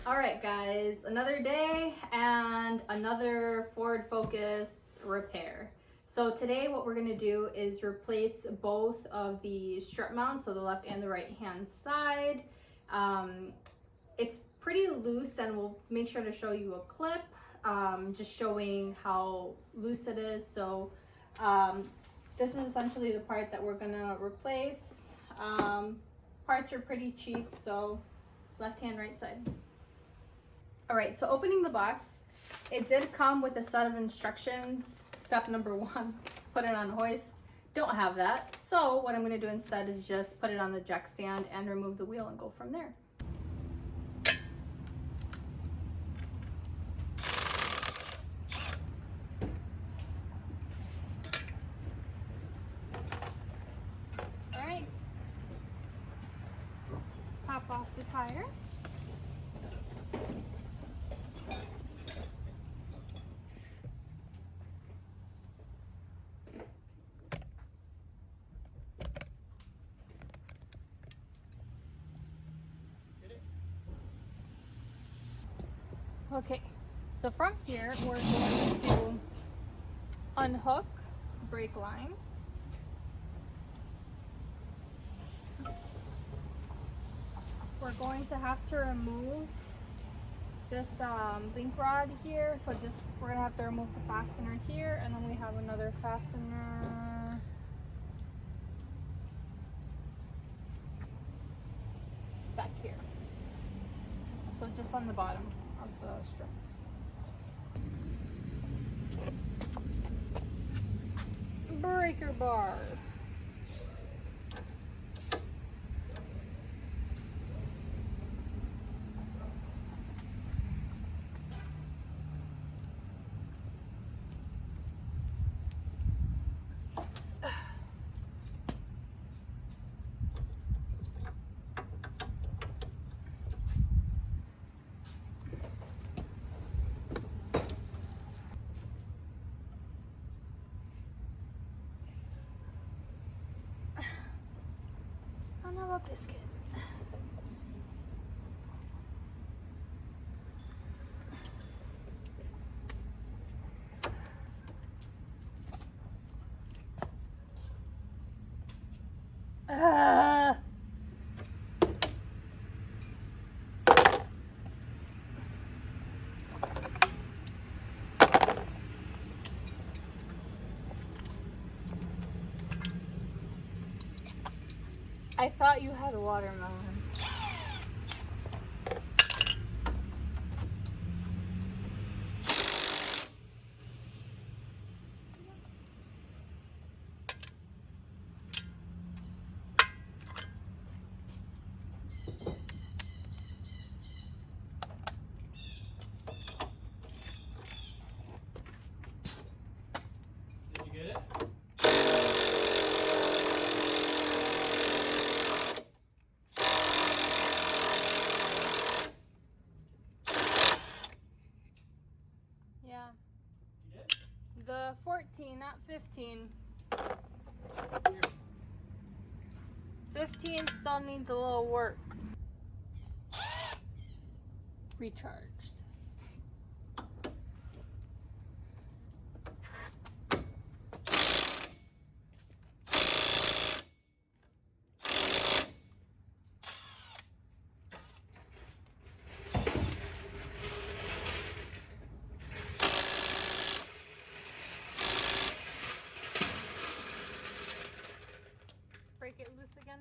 Alright guys, another day and another Ford Focus repair. So today what we're going to do is replace both of the strut mounts, so the left and the right hand side. It's pretty loose, and we'll make sure to show you a clip just showing how loose it is. So this is essentially the part that we're going to replace. Parts are pretty cheap, so left hand, right side. All right, so opening the box, it did come with a set of instructions. Step number 1, put it on hoist. Don't have that. So what I'm gonna do instead is just put it on the jack stand and remove the wheel and go from there. All right, pop off the tire. Okay, so from here, we're going to unhook brake line. We're going to have to remove this link rod here. So we're gonna have to remove the fastener here, and then we have another fastener back here. So just on the bottom of the strip. Breaker bar. Son of a biscuit. I thought you had a watermelon. Did you get it? Yeah. You did? The 14, not 15. 15 still needs a little work. Recharged. Break it loose again.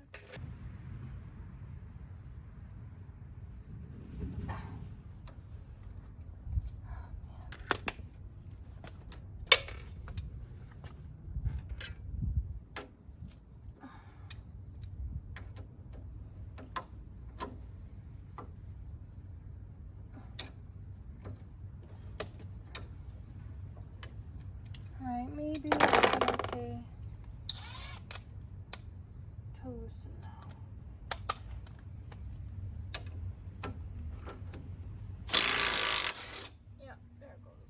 Alright, maybe it's okay to loosen now. Yeah, there it goes.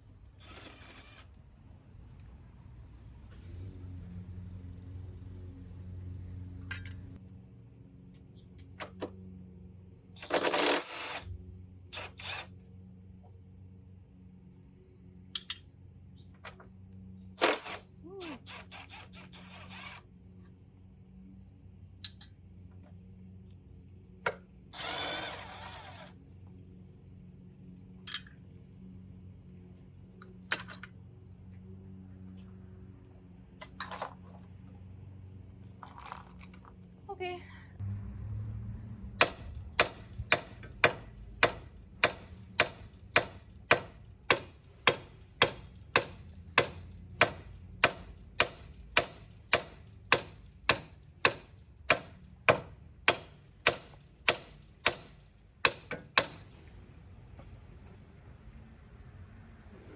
Okay.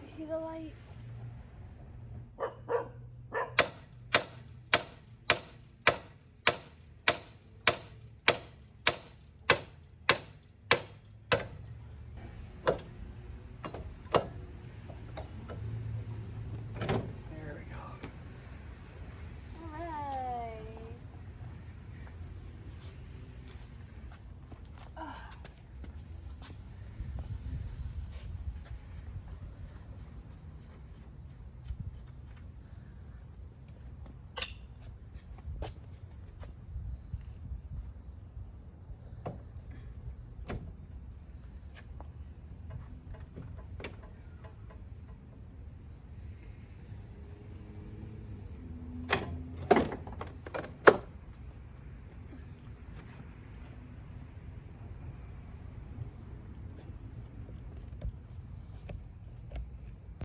You see the light?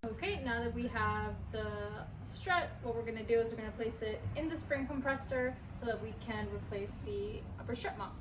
Okay, now that we have the strut, what we're going to do is we're going to place it in the spring compressor so that we can replace the upper strut mount.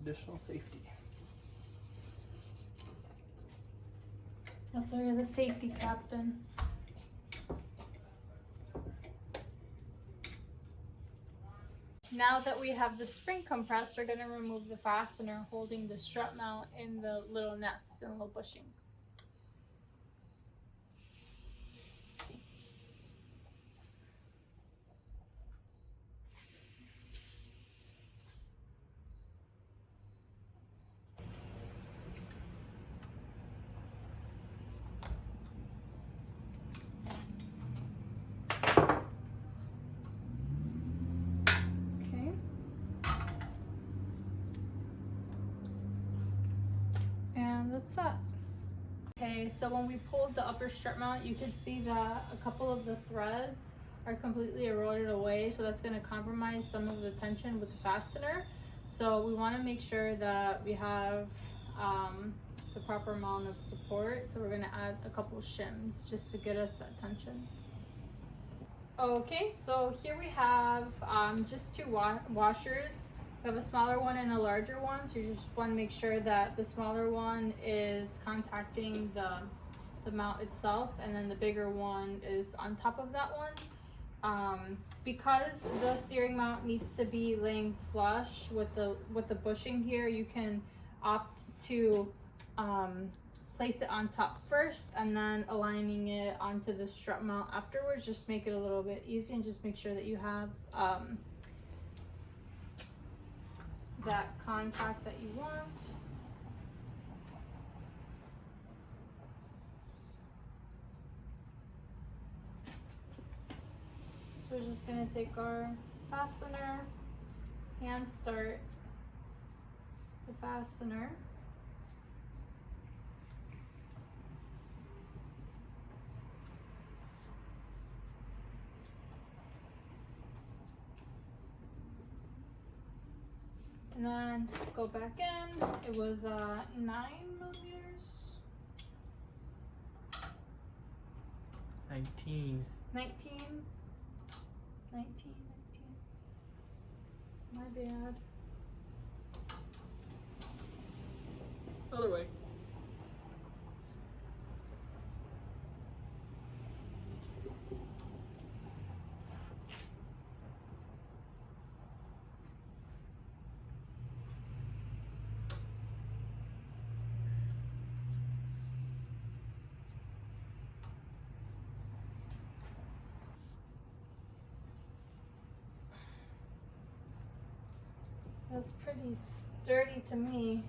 Additional safety. That's why you're the safety captain. Now that we have the spring compressed, we're going to remove the fastener holding the strut mount in the little nest and little bushing. And that's that. Okay, so when we pulled the upper strut mount, you can see that a couple of the threads are completely eroded away, so that's going to compromise some of the tension with the fastener. So we want to make sure that we have the proper amount of support, so we're going to add a couple shims just to get us that tension. Okay, so here we have just two washers. We have a smaller one and a larger one, so you just want to make sure that the smaller one is contacting the mount itself, and then the bigger one is on top of that one. Because the steering mount needs to be laying flush with the bushing here, you can opt to place it on top first and then aligning it onto the strut mount afterwards. Just make it a little bit easy and just make sure that you have that contact that you want. So we're just going to take our fastener, hand start the fastener. And then go back in. It was 9 millimeters. 19. 19? 19. My bad. Other way. That's pretty sturdy to me,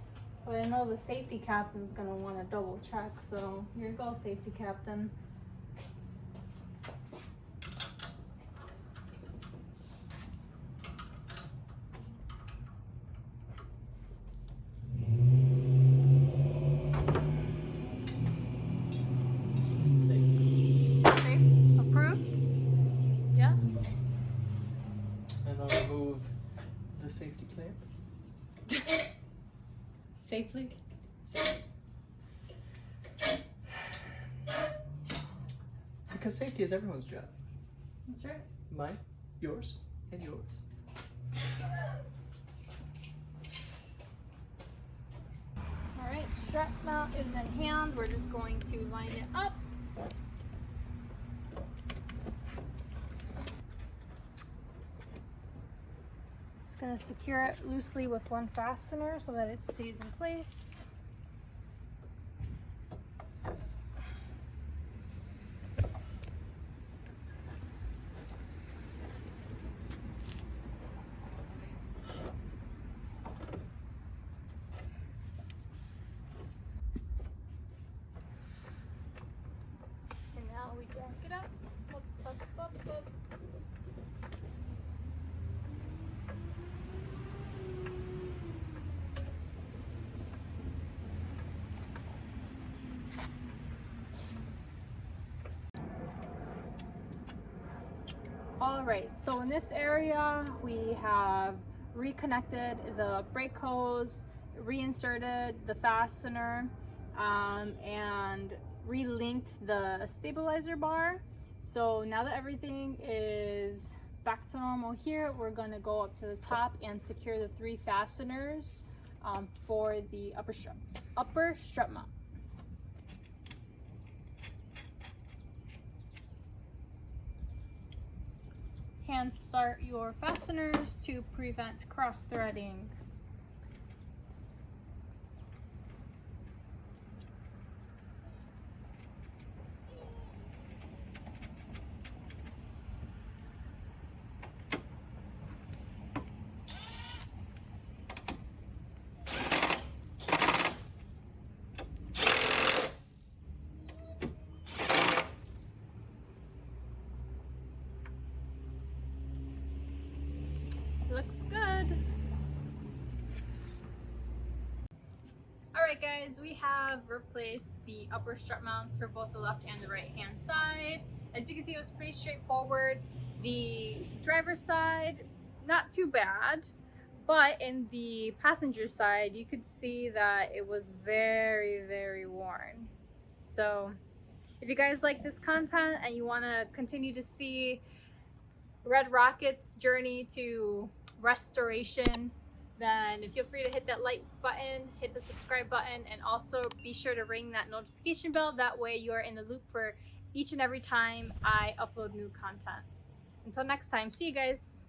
but I know the safety captain's gonna want to double check, so here you go, safety captain. Safe? Approved? Yeah? And I'll remove the safety clamp. Safely? Because safety is everyone's job. That's right. Mine, yours, and yours. Alright, strap mount is in hand. We're just going to line it up. Just going to secure it loosely with one fastener so that it stays in place. And now we jack it up. Up, up, up, up. Alright, so in this area we have reconnected the brake hose, reinserted the fastener, and relinked the stabilizer bar. So now that everything is back to normal here, we're going to go up to the top and secure the 3 fasteners for the upper strut mount. Hand start your fasteners to prevent cross threading. Looks good. Alright guys, we have replaced the upper strut mounts for both the left and the right hand side. As you can see, it was pretty straightforward. The driver's side, not too bad, but in the passenger side, you could see that it was very, very worn. So if you guys like this content and you want to continue to see Red Rocket's journey to restoration, then feel free to hit that like button, hit the subscribe button, and also be sure to ring that notification bell. That way you are in the loop for each and every time I upload new content. Until next time, see you guys.